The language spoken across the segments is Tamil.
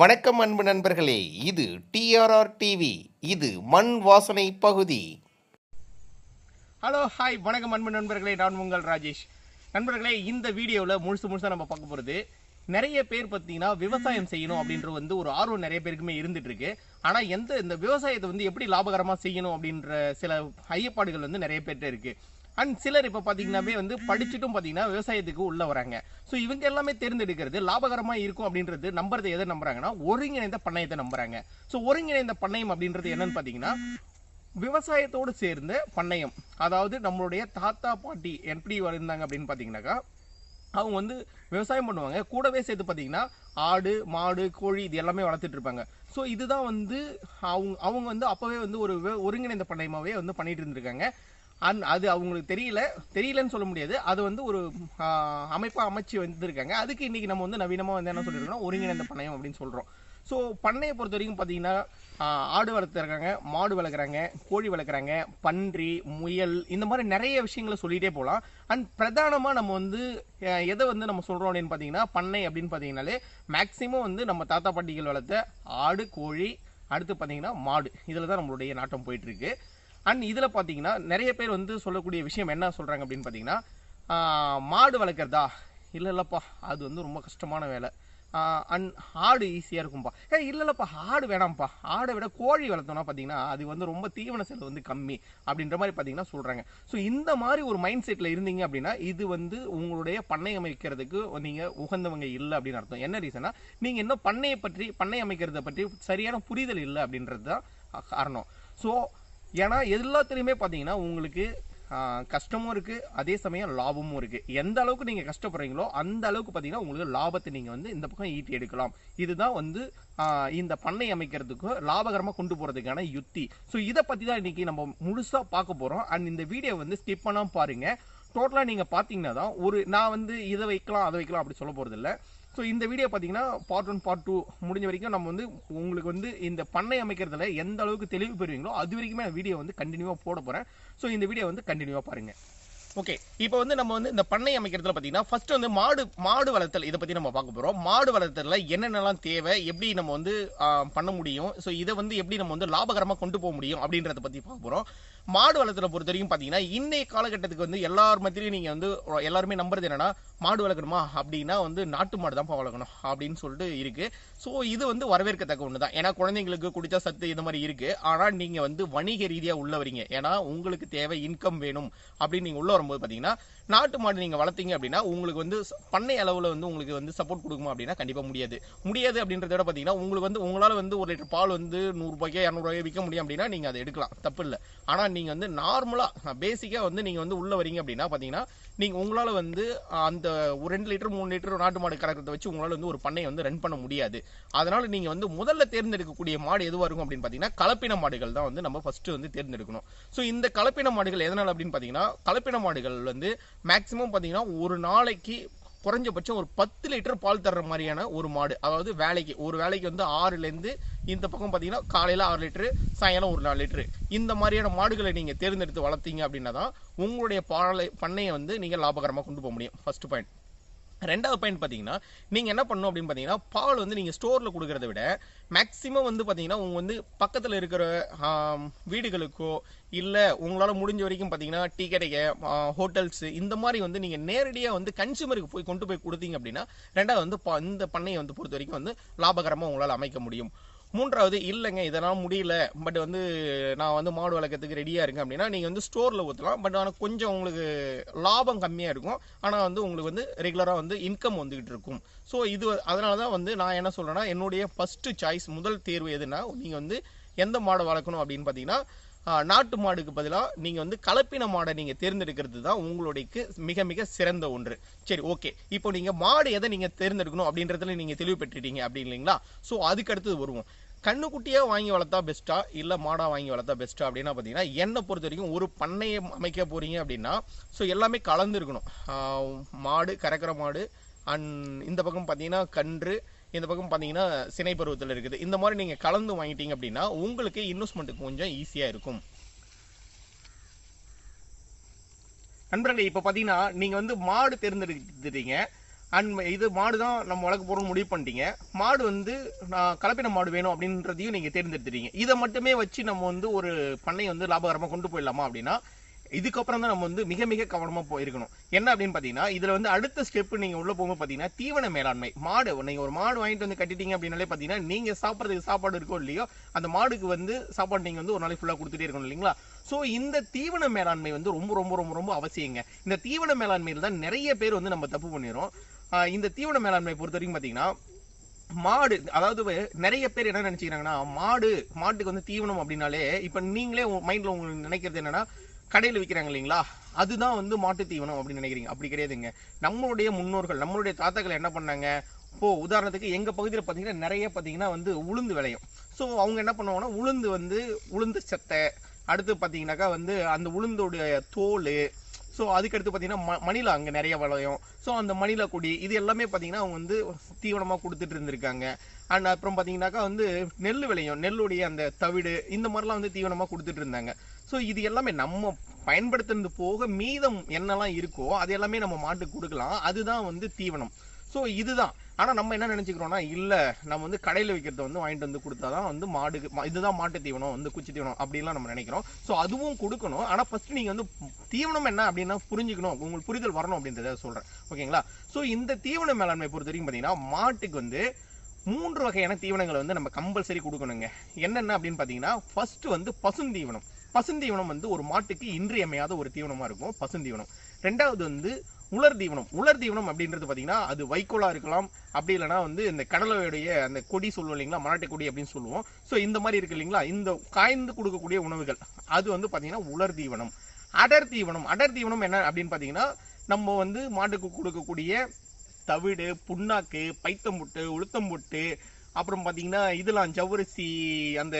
வணக்கம் அன்பு நண்பர்களே, இது டிஆர்ஆர் டிவி. இது மண் வாசனை பகுதி. ஹலோ ஹாய் வணக்கம் அன்பு நண்பர்களே, நான் உங்கள் ராஜேஷ். நண்பர்களே, இந்த வீடியோவில் முழுசாக நம்ம பார்க்க போகிறது, நிறைய பேர் பார்த்தீங்கன்னா விவசாயம் செய்யணும் அப்படின்ற ஒரு ஆர்வம் நிறைய பேருக்குமே இருந்துட்டு இருக்கு. ஆனால் இந்த விவசாயத்தை எப்படி லாபகரமாக செய்யணும் அப்படின்ற சில ஐயப்பாடுகள் நிறைய பேர்கிட்ட இருக்கு. அண்ட் சிலர் இப்போ பார்த்தீங்கன்னாவே படிச்சுட்டும் பார்த்தீங்கன்னா விவசாயத்துக்கு உள்ள வராங்க. ஸோ இவங்க எல்லாமே தேர்ந்தெடுக்கிறது லாபகரமாக இருக்கும் அப்படின்றது நம்புறது எதை நம்புறாங்கன்னா ஒருங்கிணைந்த பண்ணையத்தை நம்புறாங்க. ஸோ ஒருங்கிணைந்த பண்ணையம் அப்படின்றது என்னன்னு பார்த்தீங்கன்னா விவசாயத்தோடு சேர்ந்த பண்ணையம். அதாவது நம்மளுடைய தாத்தா பாட்டி எப்படி இருந்தாங்க அப்படின்னு பார்த்தீங்கன்னாக்கா, அவங்க விவசாயம் பண்ணுவாங்க, கூடவே சேர்த்து பார்த்தீங்கன்னா ஆடு மாடு கோழி இது எல்லாமே வளர்த்துட்டு இருப்பாங்க. ஸோ இதுதான் அவங்க அப்போவே ஒரு ஒருங்கிணைந்த பண்ணையமாகவே பண்ணிட்டு இருந்திருக்காங்க. அது அவங்களுக்கு தெரியலன்னு சொல்ல முடியாது. அது ஒரு அமைப்பாக அமைச்சு வந்திருக்காங்க. அதுக்கு இன்னைக்கு நம்ம நவீனமாக என்ன சொல்லியிருக்கோம், ஒருங்கிணைந்த பண்ணையம் அப்படின்னு சொல்கிறோம். ஸோ பண்ணையை பொறுத்த வரைக்கும் பார்த்தீங்கன்னா ஆடு வளர்த்துருக்காங்க, மாடு வளர்க்குறாங்க, கோழி வளர்க்குறாங்க, பன்றி, முயல், இந்த மாதிரி நிறைய விஷயங்களை சொல்லிகிட்டே போகலாம். அண்ட் பிரதானமாக நம்ம எதை நம்ம சொல்கிறோம் அப்படின்னு பார்த்தீங்கன்னா, பண்ணை அப்படின்னு பார்த்தீங்கன்னாலே மேக்ஸிமம் நம்ம தாத்தா பாட்டிகள் வளர்த்த ஆடு கோழி, அடுத்து பார்த்தீங்கன்னா மாடு, இதில் தான் நம்மளுடைய நாட்டம் போயிட்டுருக்கு. அண்ட் இதில் பார்த்தீங்கன்னா நிறைய பேர் சொல்லக்கூடிய விஷயம் என்ன சொல்கிறாங்க அப்படின்னு பார்த்தீங்கன்னா, மாடு வளர்க்குறதா இல்லைல்லப்பா அது ரொம்ப கஷ்டமான வேலை, அண்ட் ஆடு ஈஸியாக இருக்கும்பா, இல்லைல்லப்பா ஆடு வேணாம்ப்பா, ஆடை விட கோழி வளர்த்தோன்னா பார்த்தீங்கன்னா அது ரொம்ப தீவன செலவு கம்மி அப்படின்ற மாதிரி பார்த்தீங்கன்னா சொல்கிறாங்க. ஸோ இந்த மாதிரி ஒரு மைண்ட் செட்டில் இருந்தீங்க அப்படின்னா இது உங்களுடைய பண்ணை அமைக்கிறதுக்கு நீங்கள் உகந்தவங்க இல்லை அப்படின்னு அர்த்தம். என்ன ரீசனா, நீங்கள் இன்னும் பண்ணை அமைக்கிறத பற்றி சரியான புரிதல் இல்லை அப்படின்றது தான் காரணம். ஸோ ஏன்னா எல்லாத்துலேயுமே பார்த்தீங்கன்னா உங்களுக்கு கஷ்டமும் இருக்குது, அதே சமயம் லாபமும் இருக்குது. எந்த அளவுக்கு நீங்கள் கஷ்டப்படுறீங்களோ அந்த அளவுக்கு பார்த்தீங்கன்னா உங்களுக்கு லாபத்தை நீங்கள் இந்த பக்கம் ஈட்டி எடுக்கலாம். இதுதான் இந்த பண்ணை அமைக்கிறதுக்கு லாபகரமாக கொண்டு போகிறதுக்கான யுக்தி. ஸோ இதை பற்றி தான் இன்றைக்கி நம்ம முழுசாக பார்க்க போகிறோம். அண்ட் இந்த வீடியோ ஸ்கிப் பண்ணாமல் பாருங்கள். டோட்டலாக நீங்கள் பார்த்தீங்கன்னா தான் நான் இதை வைக்கலாம் அதை வைக்கலாம் அப்படி சொல்ல போகிறது இல்லை. ஸோ இந்த வீடியோ பார்த்தீங்கன்னா பார்ட் 1 பார்ட் 2 முடிஞ்ச வரைக்கும் நம்ம உங்களுக்கு இந்த பண்ணை அமைக்கிறதுல எந்த அளவுக்கு தெளிவு பெறுவீங்களோ அது வரைக்குமே வீடியோ கண்டினியூவாக போட போகிறேன். ஸோ இந்த வீடியோ கண்டினியூவாக பாருங்கள். ஓகே, இப்போ நம்ம இந்த பண்ணை அமைக்கிறதுல பார்த்தீங்கன்னா ஃபர்ஸ்ட் மாடு வளர்த்தல் இதை பற்றி நம்ம பார்க்க போகிறோம். மாடு வளர்த்தல என்னென்னலாம் தேவை, எப்படி நம்ம பண்ண முடியும், ஸோ இதை எப்படி நம்ம லாபகரமாக கொண்டு போக முடியும் அப்படின்றத பற்றி பார்க்க போகிறோம். மாடு வளர்த்தலை பொறுத்த வரைக்கும் பார்த்தீங்கன்னா இன்னைய காலகட்டத்துக்கு எல்லார் மத்தியிலையும் நீங்கள் எல்லாருமே நம்புறது என்னன்னா, மாடு வளர்க்கணுமா அப்படின்னா நாட்டு மாடு தான் வளர்க்கணும் அப்படின்னு சொல்லிட்டு இருக்கு. ஸோ இது வரவேற்கத்தக்க ஒன்று தான். ஏன்னா குழந்தைங்களுக்கு குடிச்சா சத்து இந்த மாதிரி இருக்கு. ஆனால் நீங்கள் வணிக ரீதியாக உள்ள வரீங்க, ஏன்னா உங்களுக்கு தேவை இன்கம் வேணும் அப்படின்னு நீங்கள் உள்ள வரும்போது பார்த்தீங்கன்னா நாட்டு மாடு நீங்கள் வளர்த்தீங்க அப்படின்னா உங்களுக்கு பண்ணை அளவில் உங்களுக்கு சப்போர்ட் கொடுக்குமா அப்படின்னா கண்டிப்பாக முடியாது அப்படின்றத விட பார்த்தீங்கன்னா உங்களுக்கு உங்களால் 1 லிட்டர் பால் 100 ரூபாய்க்கு 200 ரூபாய்க்கு விற்க முடியும் அப்படின்னா நீங்கள் அதை எடுக்கலாம், தப்பு இல்லை. ஆனால் நீங்கள் நார்மலாக பேசிக்காக நீங்கள் உள்ள வரீங்க அப்படின்னா பார்த்தீங்கன்னா நீங்கள் உங்களால் அந்த 2 லிட்டர் 3 லிட்டர் நாட்டு மாடு கறக்கிறத வச்சு உங்களால் ஒரு பண்ணையை ரன் பண்ண முடியாது. அதனால நீங்கள் முதல்ல தேர்ந்தெடுக்கக்கூடிய மாடு எதுவாக இருக்கும் அப்படின்னு பார்த்தீங்கன்னா கலப்பின மாடுகள் தான் நம்ம ஃபர்ஸ்ட் தேர்ந்தெடுக்கணும். ஸோ இந்த கலப்பின மாடுகள் எதனால் அப்படின்னு பார்த்தீங்கன்னா, கலப்பின மாடுகள் மேக்சிமம் பார்த்தீங்கன்னா ஒரு நாளைக்கு குறைஞ்சபட்சம் ஒரு 10 லிட்டர் பால் தர்ற மாதிரியான ஒரு மாடு. அதாவது ஒரு வேலைக்கு 6லேருந்து இந்த பக்கம் பார்த்தீங்கன்னா காலையில் 6 லிட்டரு, சாயங்காலம் ஒரு 4 லிட்டரு, இந்த மாதிரியான மாடுகளை நீங்கள் தேர்ந்தெடுத்து வளர்த்தீங்க அப்படின்னா தான் உங்களுடைய பண்ணையை நீங்கள் லாபகரமாக கொண்டு போக முடியும். First point. ரெண்டாவது பாயிண்ட் பார்த்தீங்கன்னா, நீங்கள் என்ன பண்ணணும் அப்படின்னு பார்த்தீங்கன்னா, பால் நீங்கள் ஸ்டோரில் கொடுக்கறத விட மேக்ஸிமம் பார்த்தீங்கன்னா உங்கள் பக்கத்தில் இருக்கிற வீடுகளுக்கோ இல்லை உங்களால் முடிஞ்ச வரைக்கும் பார்த்தீங்கன்னா டீ கடைக்கு, ஹோட்டல்ஸு, இந்த மாதிரி நீங்கள் நேரடியாக கன்சியூமருக்கு கொண்டு போய் கொடுத்தீங்க அப்படின்னா ரெண்டாவது இந்த பண்ணையை பொறுத்த வரைக்கும் லாபகரமாக உங்களால் அமைக்க முடியும். மூன்றாவது, இல்லைங்க இதெல்லாம் முடியல, பட் நான் மாடு வளர்க்கறதுக்கு ரெடியாக இருக்கேன் அப்படின்னா நீங்கள் ஸ்டோரில் ஊற்றலாம். பட் ஆனால் கொஞ்சம் உங்களுக்கு லாபம் கம்மியாக இருக்கும். ஆனால் உங்களுக்கு ரெகுலராக இன்கம் வந்துக்கிட்டு இருக்கும். ஸோ அதனால தான் நான் என்ன சொல்கிறேன்னா, என்னுடைய ஃபஸ்ட்டு சாய்ஸ் முதல் தேர்வு எதுனா, நீங்கள் எந்த மாடை வளர்க்கணும் அப்படின்னு பார்த்தீங்கன்னா நாட்டு மாடுக்கு பதிலாக நீங்கள் கலப்பின மாடை நீங்கள் தேர்ந்தெடுக்கிறது தான் உங்களுடைய மிக மிக சிறந்த ஒன்று. சரி, ஓகே, இப்போ நீங்கள் மாடு எதை நீங்கள் தேர்ந்தெடுக்கணும் அப்படின்றதுல நீங்கள் தெளிவு பெற்றுட்டீங்க அப்படி இல்லைங்களா? ஸோ அதுக்கு அடுத்தது வருவோம். கண்ணுக்குட்டியாக வாங்கி வளர்த்தா பெஸ்ட்டா இல்லை மாடாக வாங்கி வளர்த்தா பெஸ்ட்டா அப்படின்னா பார்த்தீங்கன்னா, என்னை பொறுத்த வரைக்கும் ஒரு பண்ணையை அமைக்க போகிறீங்க அப்படின்னா ஸோ எல்லாமே கலந்து இருக்கணும். மாடு, கறக்கிற மாடு, அண்ட் இந்த பக்கம் பார்த்தீங்கன்னா கன்று, இந்த பக்கம் பார்த்தீங்கன்னா சினை பருவத்தில் இருக்குது. இந்த மாதிரி நீங்கள் கலந்து வாங்கிட்டீங்க அப்படின்னா உங்களுக்கு இன்வெஸ்ட்மெண்ட்டுக்கு கொஞ்சம் ஈஸியாக இருக்கும். நண்பர்களே, இப்போ பார்த்தீங்கன்னா நீங்கள் மாடு தேர்ந்தெடுத்துட்டீங்க, அண்ட் இது மாடு தான் நம்ம வளர்க்க போறோம்னு முடிவு பண்ணிட்டீங்க. மாடு வந்து நான் கலப்பின மாடு வேணும் அப்படின்றதையும் நீங்க தேர்ந்தெடுத்துட்டீங்க. இதை மட்டுமே வச்சு நம்ம வந்து ஒரு பண்ணை வந்து லாபகரமா கொண்டு போயிடலாமா அப்படின்னா இதுக்கப்புறம் தான் நம்ம வந்து மிக மிக கவனமா போயிருக்கணும். என்ன அப்படின்னு பாத்தீங்கன்னா இதுல வந்து அடுத்த ஸ்டெப் நீங்க உள்ள போகும்போது பாத்தீங்கன்னா தீவன மேலாண்மை. மாடு நீங்க ஒரு மாடு வாங்கிட்டு வந்து கட்டிட்டீங்க அப்படின்னாலே பாத்தீங்கன்னா நீங்க சாப்பிட்றதுக்கு சாப்பாடு இருக்கோ இல்லையோ அந்த மாடுக்கு வந்து சாப்பாடு நீங்க வந்து ஒரு நாளைக்கு ஃபுல்லா கொடுத்துட்டே இருக்கணும் இல்லைங்களா. சோ இந்த தீவன மேலாண்மை வந்து ரொம்ப ரொம்ப ரொம்ப ரொம்ப அவசியங்க. இந்த தீவன மேலாண்மையில தான் நிறைய பேர் வந்து நம்ம தப்பு பண்ணிடுறோம். இந்த தீவன மேலாண்மை பொறுத்த வரைக்கும் பாத்தீங்கன்னா மாடு, அதாவது நிறைய பேர் என்ன நினைச்சுக்கிறாங்கன்னா மாட்டுக்கு வந்து தீவனம் அப்படின்னாலே இப்ப நீங்களே மைண்ட்ல உங்களுக்கு நினைக்கிறது என்னன்னா கடையில் விற்கிறாங்க இல்லைங்களா, அதுதான் வந்து மாட்டு தீவனம் அப்படின்னு நினைக்கிறீங்க. அப்படி கிடையாதுங்க. நம்மளுடைய முன்னோர்கள், நம்மளுடைய தாத்தாக்கள் என்ன பண்ணாங்க, இப்போ உதாரணத்துக்கு எங்க பகுதியில் பார்த்தீங்கன்னா நிறைய பார்த்தீங்கன்னா வந்து உளுந்து விளையும். ஸோ அவங்க என்ன பண்ணுவாங்கன்னா உளுந்து சத்தை, அடுத்து பார்த்தீங்கன்னாக்கா வந்து அந்த உளுந்தோடைய தோல், ஸோ அதுக்கடுத்து பார்த்தீங்கன்னா மணிலா அங்கே நிறைய விளையும். ஸோ அந்த மணிலா கொடி இது எல்லாமே பார்த்தீங்கன்னா அவங்க வந்து தீவனமாக கொடுத்துட்டு இருந்திருக்காங்க. அண்ட் அப்புறம் பார்த்தீங்கன்னாக்கா வந்து நெல் விளையும், நெல்லுடைய அந்த தவிடு இந்த மாதிரிலாம் வந்து தீவனமாக கொடுத்துட்டு இருந்தாங்க. ஸோ இது எல்லாமே நம்ம பயன்படுத்துறது போக மீதம் என்னெல்லாம் இருக்கோ அது எல்லாமே நம்ம மாட்டுக்கு கொடுக்கலாம். அதுதான் வந்து தீவனம். ஸோ இதுதான். ஆனால் நம்ம என்ன நினச்சிக்கிறோம்னா இல்லை நம்ம வந்து கடையில் விற்கிறத வந்து வாங்கிட்டு வந்து கொடுத்தாதான் வந்து மாடுக்கு இதுதான் மாட்டு தீவனம் வந்து குச்சி தீவனம் அப்படின்லாம் நம்ம நினைக்கிறோம். ஸோ அதுவும் கொடுக்கணும். ஆனால் ஃபர்ஸ்ட் நீங்கள் வந்து தீவனம் என்ன அப்படின்னா புரிஞ்சுக்கணும், உங்களுக்கு புரிதல் வரணும் அப்படின்றத சொல்கிறேன். ஓகேங்களா. ஸோ இந்த தீவன மேலாண்மை பொறுத்த வரைக்கும் பார்த்தீங்கன்னா மாட்டுக்கு வந்து 3 வகையான தீவனங்களை வந்து நம்ம கம்பல்சரி கொடுக்கணுங்க. என்னென்ன அப்படின்னு பார்த்தீங்கன்னா ஃபர்ஸ்ட் வந்து பசுந்தீவனம். பசுந்தீவனம் வந்து ஒரு மாட்டுக்கு இன்றியமையாத ஒரு தீவனமாக இருக்கும் பசுந்தீவனம். ரெண்டாவது வந்து உலர் தீவனம். உலர் தீவனம் அப்படின்றது பார்த்தீங்கன்னா அது வைக்கோலா இருக்கலாம், அப்படி இல்லைனா வந்து இந்த கடலையுடைய அந்த கொடி சொல்லுவோம் இல்லைங்களா, மராட்டை கொடி அப்படின்னு சொல்லுவோம். ஸோ இந்த மாதிரி இருக்கு இல்லைங்களா, இந்த காய்ந்து கொடுக்கக்கூடிய உணவுகள் அது வந்து பார்த்தீங்கன்னா உலர் தீவனம். அடர் தீவனம் என்ன அப்படின்னு பார்த்தீங்கன்னா நம்ம வந்து மாட்டுக்கு கொடுக்கக்கூடிய தவிடு, புண்ணாக்கு, பைத்தம்புட்டு, உளுத்தம்புட்டு, அப்புறம் பார்த்தீங்கன்னா இதெல்லாம் ஜவ்வரிசி அந்த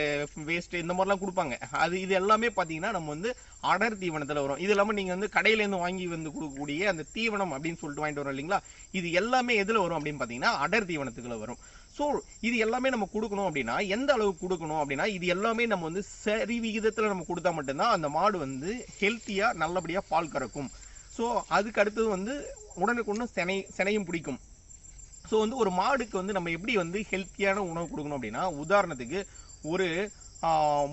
வேஸ்ட் இந்த மாதிரிலாம் கொடுப்பாங்க. இது எல்லாமே பார்த்தீங்கன்னா நம்ம வந்து அடர் தீவனத்தில் வரும். இது இல்லாமல் நீங்கள் வந்து கடையிலேருந்து வாங்கி வந்து கொடுக்கக்கூடிய அந்த தீவனம் அப்படின்னு சொல்லிட்டு வாங்கிட்டு வரோம் இல்லைங்களா, இது எல்லாமே எதில் வரும் அப்படின்னு பார்த்தீங்கன்னா அடர் தீவனத்துக்குள்ள வரும். ஸோ இது எல்லாமே நம்ம கொடுக்கணும் அப்படின்னா எந்த அளவுக்கு கொடுக்கணும் அப்படின்னா இது எல்லாமே நம்ம வந்து சரி விகிதத்தில் நம்ம கொடுத்தா மட்டும்தான் அந்த மாடு வந்து ஹெல்த்தியாக நல்லபடியாக பால் கறக்கும். ஸோ அதுக்கு அடுத்தது வந்து உடனுக்குன்னு செனையும் பிடிக்கும். ஸோ வந்து ஒரு மாடுக்கு வந்து நம்ம எப்படி வந்து ஹெல்த்தியான உணவு கொடுக்கணும் அப்படின்னா உதாரணத்துக்கு ஒரு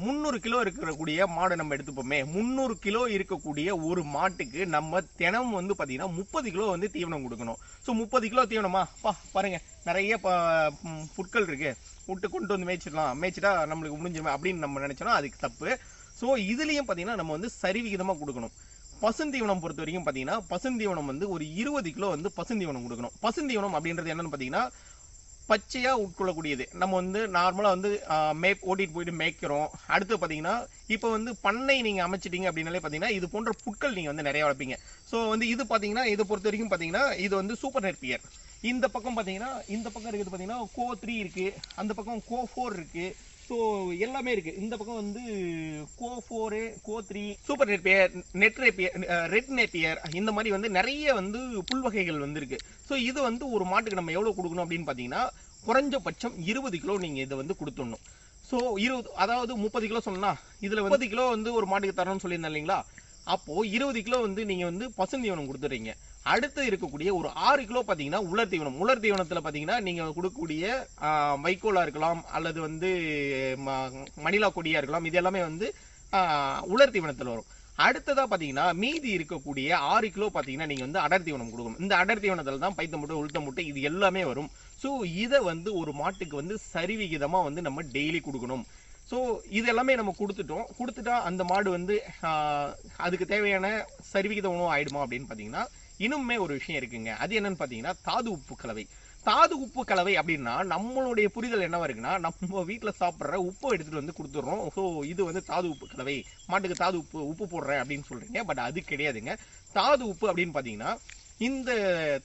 300 கிலோ இருக்கக்கூடிய மாடை நம்ம எடுத்துப்போமே, 300 கிலோ இருக்கக்கூடிய ஒரு மாட்டுக்கு நம்ம தினம் வந்து பார்த்தீங்கன்னா 30 கிலோ வந்து தீவனம் கொடுக்கணும். ஸோ 30 கிலோ தீவனமா பாருங்க நிறைய புட்கள் இருக்கு, விட்டு கொண்டு வந்து மேய்ச்சிட்டா நம்மளுக்கு முடிஞ்சுமே அப்படின்னு நம்ம நினைச்சோம்னா அதுக்கு தப்பு. ஸோ இதுலேயும் பார்த்தீங்கன்னா நம்ம வந்து சரிவிகிதமாக கொடுக்கணும். பசுந்தீவனம் பொறுத்த வரைக்கும் பார்த்தீங்கன்னா பசுந்தீவனம் வந்து ஒரு 20 கிலோ வந்து பசுந்தீவனம் கொடுக்கணும். பசுந்தீவனம் அப்படின்றது என்னன்னு பார்த்தீங்கன்னா பச்சையா உட்கொள்ளக்கூடியது. நம்ம வந்து நார்மலா வந்து ஓட்டிட்டு போயிட்டு மேய்க்கிறோம். அடுத்து பார்த்தீங்கன்னா இப்போ வந்து பண்ணை நீங்க அமைச்சிட்டீங்க அப்படின்னாலே பார்த்தீங்கன்னா இது போன்ற புட்கள் நீங்க வந்து நிறைய வளர்ப்பீங்க. ஸோ வந்து இது பார்த்தீங்கன்னா இதை பொறுத்த வரைக்கும் பார்த்தீங்கன்னா இது வந்து சூப்பர் நெற்பியர். இந்த பக்கம் பார்த்தீங்கன்னா இந்த பக்கம் இருக்குது பார்த்தீங்கன்னா கோ3 இருக்கு, அந்த பக்கம் கோ4 இருக்கு. ஸோ எல்லாமே இருக்கு. இந்த பக்கம் வந்து கோ4, கோ3, சூப்பர் நெற்பியர், ரெட் நெப்பியர், இந்த மாதிரி வந்து நிறைய வந்து புல் வகைகள் வந்து இருக்கு. ஸோ இது வந்து ஒரு மாட்டுக்கு நம்ம எவ்வளோ கொடுக்கணும் அப்படின்னு பார்த்தீங்கன்னா குறைஞ்சபட்சம் 20 கிலோ நீங்கள் இதை வந்து கொடுத்துடணும். ஸோ 20, அதாவது 30 கிலோ சொன்னா இதில் 30 கிலோ வந்து ஒரு மாட்டுக்கு தரணும்னு சொல்லியிருந்தேன் இல்லைங்களா, அப்போ 20 கிலோ வந்து நீங்கள் வந்து பசுந்தீவனம் கொடுத்துட்றீங்க. அடுத்து இருக்கக்கூடிய ஒரு 6 கிலோ பார்த்தீங்கன்னா உலர் தீவனம். உலர் தீவனத்தில் பார்த்தீங்கன்னா நீங்கள் கொடுக்கக்கூடிய வைக்கோலா இருக்கலாம் அல்லது வந்து மணிலா கொடியாக இருக்கலாம், இது எல்லாமே வந்து உலர் தீவனத்தில் வரும். அடுத்ததாக பார்த்தீங்கன்னா மீதி இருக்கக்கூடிய 6 கிலோ பார்த்தீங்கன்னா நீங்கள் வந்து அடர் தீவனம் கொடுக்கணும். இந்த அடர் தீவனத்தில் தான் பைத்தம்புட்டு, உளுத்தம்புட்டு இது எல்லாமே வரும். ஸோ இதை வந்து ஒரு மாட்டுக்கு வந்து சரிவிகிதமாக வந்து நம்ம டெய்லி கொடுக்கணும். ஸோ இது எல்லாமே நம்ம கொடுத்துட்டா அந்த மாடு வந்து அதுக்கு தேவையான சரிவிகித உணவு ஆயிடுமா அப்படின்னு பார்த்தீங்கன்னா இன்னுமே ஒரு விஷயம் இருக்குங்க. அது என்னன்னு பார்த்தீங்கன்னா தாது உப்பு கலவை. தாது உப்பு கலவை அப்படின்னா நம்மளுடைய புரிதல் என்னவா இருக்குன்னா நம்ம வீட்டில் சாப்பிட்ற உப்பை எடுத்துகிட்டு வந்து கொடுத்துட்றோம். ஸோ இது வந்து தாது உப்பு கலவை, மாட்டுக்கு தாது உப்பு போடுறேன் அப்படின்னு சொல்கிறீங்க. பட் அது கிடையாதுங்க. தாது உப்பு அப்படின்னு பார்த்தீங்கன்னா இந்த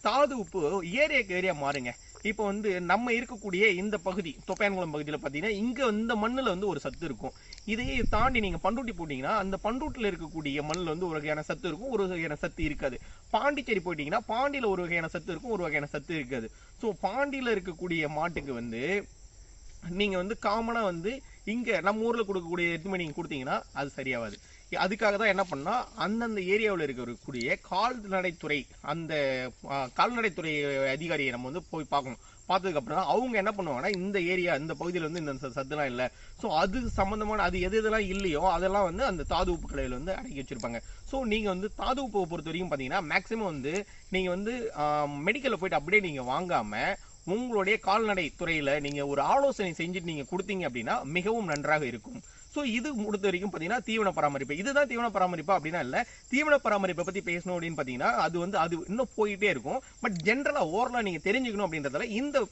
தாது உப்பு ஏரியாக்கு ஏரியா மாறுங்க. இப்போ வந்து நம்ம இருக்கக்கூடிய இந்த பகுதி தொப்பையான்குளம் பகுதியில் பார்த்தீங்கன்னா இங்கே இந்த மண்ணில் வந்து ஒரு சத்து இருக்கும். இதையே தாண்டி நீங்கள் பண்ருட்டி போட்டிங்கன்னா அந்த பண்ருட்டில் இருக்கக்கூடிய மண்ணில் வந்து ஒரு வகையான சத்து இருக்கும், ஒரு வகையான சத்து இருக்காது. பாண்டிச்சேரி போயிட்டீங்கன்னா பாண்டியில் ஒரு வகையான சத்து இருக்கும், ஒரு வகையான சத்து இருக்காது. ஸோ பாண்டியில் இருக்கக்கூடிய மாட்டுக்கு வந்து நீங்கள் வந்து காமனாக வந்து இங்கே நம்ம ஊரில் கொடுக்கக்கூடிய எதுவுமே நீங்கள் கொடுத்தீங்கன்னா அது சரியாகாது. அதுக்காக தான் என்ன பண்ணா அந்தந்த ஏரியாவில் இருக்கக்கூடிய கால்நடைத்துறை அந்த கால்நடைத்துறை அதிகாரியை நம்ம வந்து போய் பார்க்கணும். பார்த்ததுக்கப்புறம் அவங்க என்ன பண்ணுவாங்கன்னா இந்த ஏரியா இந்த பகுதியில் வந்து இந்த சத்துலாம் இல்லை, ஸோ அது சம்மந்தமான அது எது எதெல்லாம் இல்லையோ அதெல்லாம் வந்து அந்த தாது உப்பு கடையில் வந்து அடக்கி வச்சிருப்பாங்க. ஸோ நீங்கள் வந்து தாது உப்பை பொறுத்த வரைக்கும் பார்த்தீங்கன்னா மேக்ஸிமம் வந்து நீங்கள் வந்து மெடிக்கலில் போயிட்டு அப்படியே நீங்கள் வாங்காமல் உங்களுடைய கால்நடை துறையில் நீங்கள் ஒரு ஆலோசனை செஞ்சுட்டு நீங்கள் கொடுத்தீங்க அப்படின்னா மிகவும் நன்றாக இருக்கும். ஸோ இது முடித்த வரைக்கும் பார்த்தீங்கன்னா தீவன பராமரிப்பு, இதுதான் தீவன பராமரிப்பா அப்படின்னா இல்லை. தீவன பராமரிப்பை பற்றி பேசணும் அப்படின்னு பார்த்தீங்கன்னா அது இன்னும் போயிட்டே இருக்கும். பட் ஜென்ரலாக ஓரலாக நீங்கள் தெரிஞ்சுக்கணும் அப்படின்றதால இந்த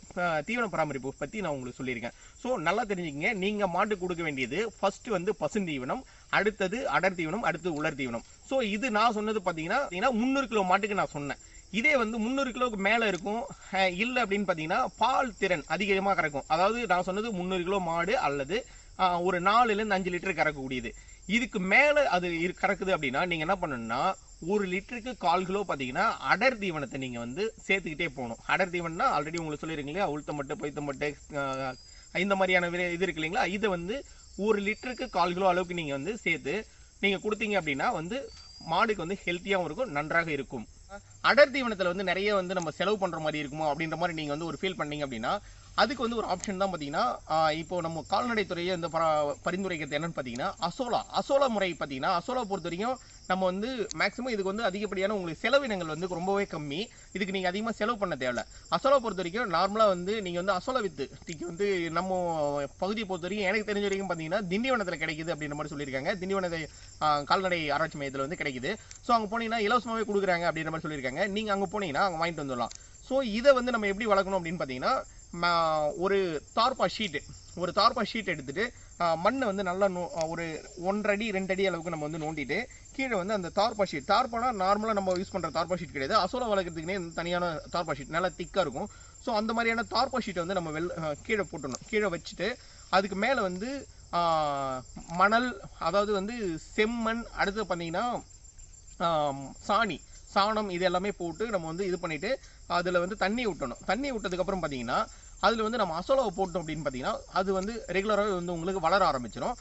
தீவன பராமரிப்பு பற்றி நான் உங்களுக்கு சொல்லியிருக்கேன். ஸோ நல்லா தெரிஞ்சுக்கங்க. நீங்கள் மாட்டுக்கு கொடுக்க வேண்டியது ஃபர்ஸ்ட் வந்து பசுந்தீவனம், அடுத்தது அடர் தீவனம், அடுத்தது உலர் தீவனம். ஸோ இது நான் சொன்னது பார்த்தீங்கன்னா 300 கிலோ மாட்டுக்கு நான் சொன்னேன். இதே வந்து 300 கிலோவுக்கு மேலே இருக்கும் இல்லை அப்படின்னு பார்த்தீங்கன்னா பால் திறன் அதிகமாக கறக்கும். அதாவது நான் சொன்னது 300 கிலோ மாடு அல்லது ஒரு 4லேருந்து 5 லிட்டர் கறக்கக்கூடியது. இதுக்கு மேலே அது கறக்குது அப்படின்னா நீங்கள் என்ன பண்ணணும்னா 1 லிட்டருக்கு 1/4 கிலோ பார்த்தீங்கன்னா அடர் தீவனத்தை நீங்கள் வந்து சேர்த்துக்கிட்டே போகணும். அடர் தீவனம்னா ஆல்ரெடி உங்களுக்கு சொல்லியிருக்கீங்க இல்லையா, உளுத்தம்பட்டு பொய்த்தம்பட்டு இந்த மாதிரியான இது இருக்கு இல்லைங்களா, இதை வந்து 1 லிட்டருக்கு 1/4 கிலோ அளவுக்கு நீங்கள் வந்து சேர்த்து நீங்கள் கொடுத்தீங்க அப்படின்னா வந்து மாடுக்கு வந்து ஹெல்த்தியாகவும் இருக்கும், நன்றாக இருக்கும். அடர் தீவனத்தில் வந்து நிறைய வந்து நம்ம செலவு பண்ணுற மாதிரி இருக்குமோ அப்படின்ற மாதிரி நீங்கள் வந்து ஒரு ஃபீல் பண்ணீங்க அப்படின்னா அதுக்கு வந்து ஒரு ஆப்ஷன் தான் பார்த்தீங்கன்னா இப்போ நம்ம கால்நடை துறையை இந்த பரிந்துரைக்கிறது என்னன்னு பார்த்தீங்கன்னா அசோலா முறை பார்த்தீங்கன்னா அசோலா பொறுத்த வரைக்கும் நம்ம வந்து மேக்ஸிமம் இதுக்கு வந்து அதிகப்படியான உங்களுக்கு செலவினங்கள் வந்து ரொம்பவே கம்மி. இதுக்கு நீங்கள் அதிகமாக செலவு பண்ண தேவையில்ல. அசோலா பொறுத்த வரைக்கும் நார்மலாக வந்து நீங்கள் வந்து அசோலா வித்துக்கு வந்து நம்ம பகுதியை பொறுத்த வரைக்கும் எனக்கு தெரிஞ்ச வரைக்கும் பார்த்தீங்கன்னா திண்டிவனத்தில் கிடைக்குது அப்படின்ற மாதிரி சொல்லியிருக்காங்க. திண்டிவனத்தை கால்நடை ஆராய்ச்சி மையத்தில் வந்து கிடைக்குது. ஸோ அங்கே போனீங்கன்னா இலவசமாகவே கொடுக்குறாங்க அப்படின்ற மாதிரி சொல்லியிருக்காங்க. நீங்கள் அங்கே போனீங்கன்னா அங்கே வாங்கிட்டு வந்துடலாம். ஸோ இதை வந்து நம்ம எப்படி வளர்க்கணும் அப்படின்னு பார்த்தீங்கன்னா ஒரு தார்பா ஷீட் எடுத்துட்டு மண்ணை வந்து நல்லா ஒரு 1 அடி 2 அடி அளவுக்கு நம்ம வந்து நோண்டிட்டு கீழே வந்து அந்த தார்பானா நார்மலாக நம்ம யூஸ் பண்ணுற தார்பா ஷீட் கிடையாது. அசோலா வளர்க்குறதுக்குனே தனியான தார்பா ஷீட் நல்லா திக்காக இருக்கும். ஸோ அந்த மாதிரியான தார்பா ஷீட்டை வந்து நம்ம கீழே போட்டுடணும். கீழே வச்சுட்டு அதுக்கு மேலே வந்து மணல், அதாவது வந்து செம்மண், அடுத்து பார்த்தீங்கன்னா சாணம் இது எல்லாமே போட்டு நம்ம வந்து இது பண்ணிவிட்டு அதில் வந்து தண்ணி விட்டணும். தண்ணி விட்டதுக்கப்புறம் பார்த்தீங்கன்னா அதில் வந்து நம்ம அசோலாவை போட்டோம் அப்படின்னு பார்த்தீங்கன்னா அது வந்து ரெகுலராகவே வந்து உங்களுக்கு வளர ஆரம்பிச்சிடும்.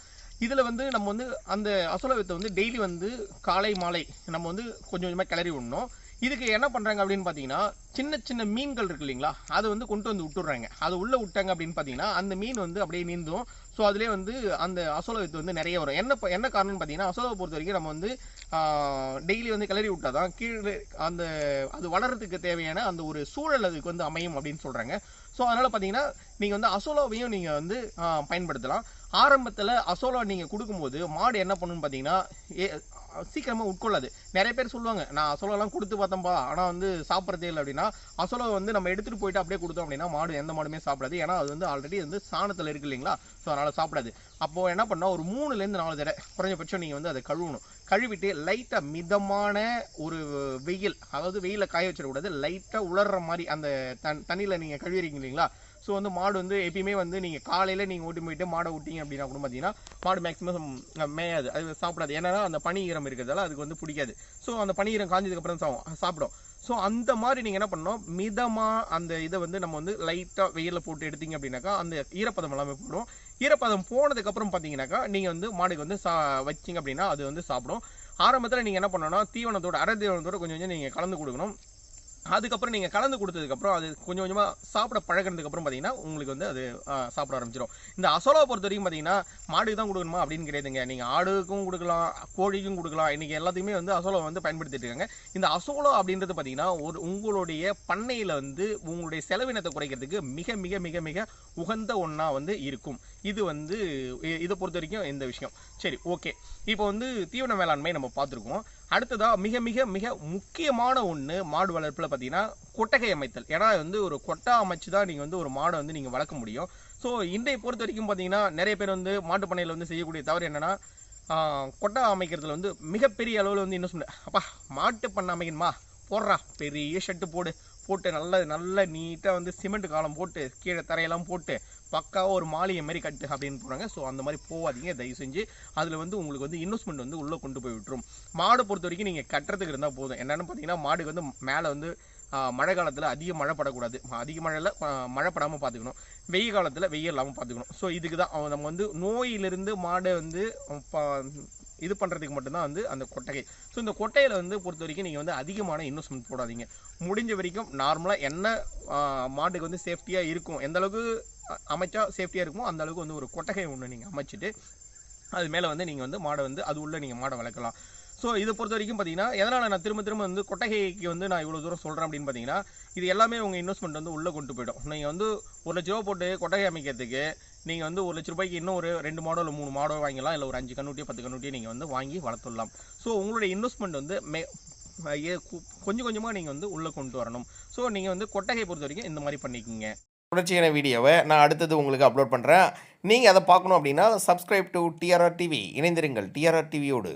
இதில் வந்து நம்ம வந்து அந்த அசோலா வித்தை வந்து டெய்லி வந்து காலை மாலை நம்ம வந்து கொஞ்சம் கொஞ்சமாக கிளறி விடணும். இதுக்கு என்ன பண்ணுறாங்க அப்படின்னு பார்த்தீங்கன்னா சின்ன சின்ன மீன்கள் இருக்கு இல்லைங்களா, அதை வந்து கொண்டு வந்து விட்டுடுறாங்க. அது உள்ளே விட்டாங்க அப்படின்னு பார்த்தீங்கன்னா அந்த மீன் வந்து அப்படியே நீந்தும். ஸோ அதிலே வந்து அந்த அசோலா வித்து வந்து நிறைய வரும். என்ன காரணம்னு பார்த்தீங்கன்னா அசோலாவை பொறுத்த வரைக்கும் நம்ம வந்து டெய்லி வந்து கிளறி விட்டால் தான் கீழே அந்த அது வளர்கிறதுக்கு தேவையான அந்த ஒரு சூழல் அதுக்கு வந்து அமையும் அப்படின்னு சொல்கிறாங்க. ஸோ அதனால் பார்த்தீங்கன்னா நீங்கள் வந்து அசோலாவையும் நீங்கள் வந்து பயன்படுத்தலாம். ஆரம்பத்தில் அசோலா நீங்கள் கொடுக்கும்போது மாடு என்ன பண்ணுன்னு பார்த்தீங்கன்னா சீக்கிரமாக உட்கொள்ளாது. நிறைய பேர் சொல்லுவாங்க நான் அசோலாலாம் கொடுத்து பார்த்தோம்பா ஆனால் வந்து சாப்பிட்றதே இல்லை அப்படின்னா. அசோலா வந்து நம்ம எடுத்துகிட்டு போயிட்டு அப்படியே கொடுத்தோம் அப்படின்னா மாடு எந்த மாடுமே சாப்பிடாது. ஏன்னா அது வந்து ஆல்ரெடி வந்து சாணத்தில் இருக்கு இல்லைங்களா, ஸோ அதனால் சாப்பிடாது. அப்போது என்ன பண்ணால் ஒரு 3லேருந்து 4 தடவை குறைஞ்சபட்சம் நீங்கள் வந்து அதை கழுவணும். கழுவிட்டு லைட்டாக மிதமான ஒரு வெயில், அதாவது வெயிலில் காய வச்சிடக்கூடாது, லைட்டாக உலர்ற மாதிரி அந்த தண்ணியில் நீங்கள் கழுவிறீங்க இல்லைங்களா. ஸோ வந்து மாடு வந்து எப்பயுமே வந்து நீங்கள் காலையில் நீங்கள் ஓட்டி போயிட்டு மாடை விட்டீங்க அப்படின்னா கூட பார்த்தீங்கன்னா மாடு மேக்ஸிமம் மேயாது, அது சாப்பிடாது. ஏன்னா அந்த பனி ஈரம் இருக்கிறதால அதுக்கு வந்து பிடிக்காது. ஸோ அந்த பனி ஈரம் காஞ்சதுக்கப்புறம் சாப்பிடும். ஸோ அந்த மாதிரி நீங்கள் என்ன பண்ணணும், மிதமாக அந்த இதை வந்து நம்ம வந்து லைட்டாக வெயிலில் போட்டு எடுத்தீங்க அப்படின்னாக்கா அந்த ஈரப்பதம் எல்லாமே போடும். ஈரப்பதம் போனதுக்கப்புறம் பார்த்தீங்கன்னாக்கா நீங்கள் வந்து மாடுக்கு வந்து வச்சிங்க அப்படின்னா அது வந்து சாப்பிடும். ஆரம்பத்தில் நீங்கள் என்ன பண்ணணும்னா தீவனத்தோட அடர் தீவனத்தோட கொஞ்சம் கொஞ்சம் நீங்கள் கலந்து கொடுக்கணும். அதுக்கப்புறம் நீங்கள் கலந்து கொடுத்ததுக்கப்புறம் அது கொஞ்சம் கொஞ்சமாக சாப்பிட பழகிறதுக்கப்புறம் பார்த்தீங்கன்னா உங்களுக்கு வந்து அது சாப்பிட ஆரம்பிச்சிடும். இந்த அசோலாவை பொறுத்த வரைக்கும் பார்த்தீங்கன்னா மாடுக்கு தான் கொடுக்கணுமா அப்படின்னு கிடையாதுங்க. நீங்கள் ஆடுக்கும் கொடுக்கலாம், கோழிக்கும் கொடுக்கலாம். இன்றைக்கி எல்லாத்தையுமே வந்து அசோலா வந்து பயன்படுத்திட்டு இருக்காங்க. இந்த அசோலா அப்படின்றது பார்த்தீங்கன்னா உங்களுடைய பண்ணையில் வந்து உங்களுடைய செலவினத்தை குறைக்கிறதுக்கு மிக மிக மிக மிக உகந்த ஒன்றா வந்து இருக்கும். இது வந்து இதை பொறுத்த வரைக்கும் இந்த விஷயம். சரி, ஓகே. இப்போ வந்து தீவன மேலாண்மை நம்ம பார்த்துருக்கோம். அடுத்ததாக மிக மிக மிக முக்கியமான ஒன்று மாடு வளர்ப்பில் பார்த்தீங்கன்னா கொட்டகை அமைத்தல். ஏன்னா வந்து ஒரு கொட்டா அமைச்சு தான் நீங்கள் வந்து ஒரு மாடை வந்து நீங்கள் வளர்க்க முடியும். ஸோ இன்றைய பொறுத்த வரைக்கும் பார்த்தீங்கன்னா நிறைய பேர் வந்து மாட்டு பண்ணையில் வந்து செய்யக்கூடிய தவறு என்னென்னா கொட்டா அமைக்கிறதுல வந்து மிகப்பெரிய அளவில் வந்து என்ன சொல்ல, அப்பா மாட்டு பண்ணை அமைக்கணுமா, போடுறா பெரிய ஷெட்டு போட்டு நல்ல நீட்டாக வந்து சிமெண்ட் காலம் போட்டு கீழே தரையெல்லாம் போட்டு பக்காவாக ஒரு மாளிகை மாதிரி கட்டு அப்படின்னு போகிறாங்க. ஸோ அந்த மாதிரி போகாதீங்க தயவு செஞ்சு. அதில் வந்து உங்களுக்கு வந்து இன்வெஸ்ட்மெண்ட் வந்து உள்ளே கொண்டு போய் விட்டுரும். மாடை பொறுத்த வரைக்கும் நீங்கள் கட்டுறதுக்கு இருந்தால் போதும். என்னென்னு பார்த்தீங்கன்னா மாடுக்கு வந்து மேலே வந்து மழை காலத்தில் அதிக மழை படக்கூடாது, அதிக மழையில் மழை படாமல் பார்த்துக்கணும், வெயில் காலத்தில் வெயில் இல்லாமல் பார்த்துக்கணும். ஸோ இதுக்கு தான் நம்ம வந்து நோயிலிருந்து மாடை வந்து இது பண்ணுறதுக்கு மட்டும்தான் வந்து அந்த கொட்டகை. ஸோ இந்த கொட்டையில் வந்து பொறுத்த வரைக்கும் நீங்கள் வந்து அதிகமான இன்வெஸ்ட்மெண்ட் போடாதீங்க. முடிஞ்ச வரைக்கும் நார்மலாக என்ன மாட்டுக்கு வந்து சேஃப்டியாக இருக்கும், எந்த அளவுக்கு அமைச்சா சேஃப்டியாக இருக்குமோ அந்த அளவுக்கு வந்து ஒரு கொட்டகை ஒன்று நீங்கள் அமைச்சிட்டு அது மேலே வந்து நீங்கள் வந்து மாடை வந்து அது உள்ளே நீங்கள் மாடை வளர்க்கலாம். ஸோ இதை பொறுத்த வரைக்கும் பார்த்தீங்கன்னா, எதனால் நான் திரும்ப திரும்ப வந்து கொட்டகைக்கு வந்து நான் இவ்வளோ தூரம் சொல்கிறேன் அப்படின்னு பார்த்தீங்கன்னா, இது எல்லாமே உங்கள் இன்வெஸ்ட்மெண்ட் வந்து உள்ளே கொண்டு போய்டும். நீங்கள் வந்து ₹1,00,000 போட்டு கொட்டகை அமைக்கிறதுக்கு நீங்கள் வந்து ₹1,00,000 இன்னும் ஒரு 2 மாடோ இல்லை 3 மாடோ வாங்கிக்கலாம், இல்லை ஒரு 5 கண்ணுட்டியோ 10 கண்ணுட்டியோ நீங்கள் வந்து வாங்கி வளர்த்துடலாம். ஸோ உங்களுடைய இன்வெஸ்ட்மெண்ட் வந்து கொஞ்சம் கொஞ்சமாக நீங்கள் வந்து உள்ளே கொண்டு வரணும். ஸோ நீங்கள் வந்து கொட்டகை பொறுத்த வரைக்கும் இந்த மாதிரி பண்ணிக்கோங்க. தொடர்ச்சியான வீடியோவை நான் அடுத்தது உங்களுக்கு அப்லோட் பண்ணுறேன். நீங்கள் அதை பார்க்கணும் அப்படின்னா சப்ஸ்கிரைப் டு டிஆர்ஆர் டிவி. இணைந்திருங்கள் டிஆர்ஆர் டிவியோடு.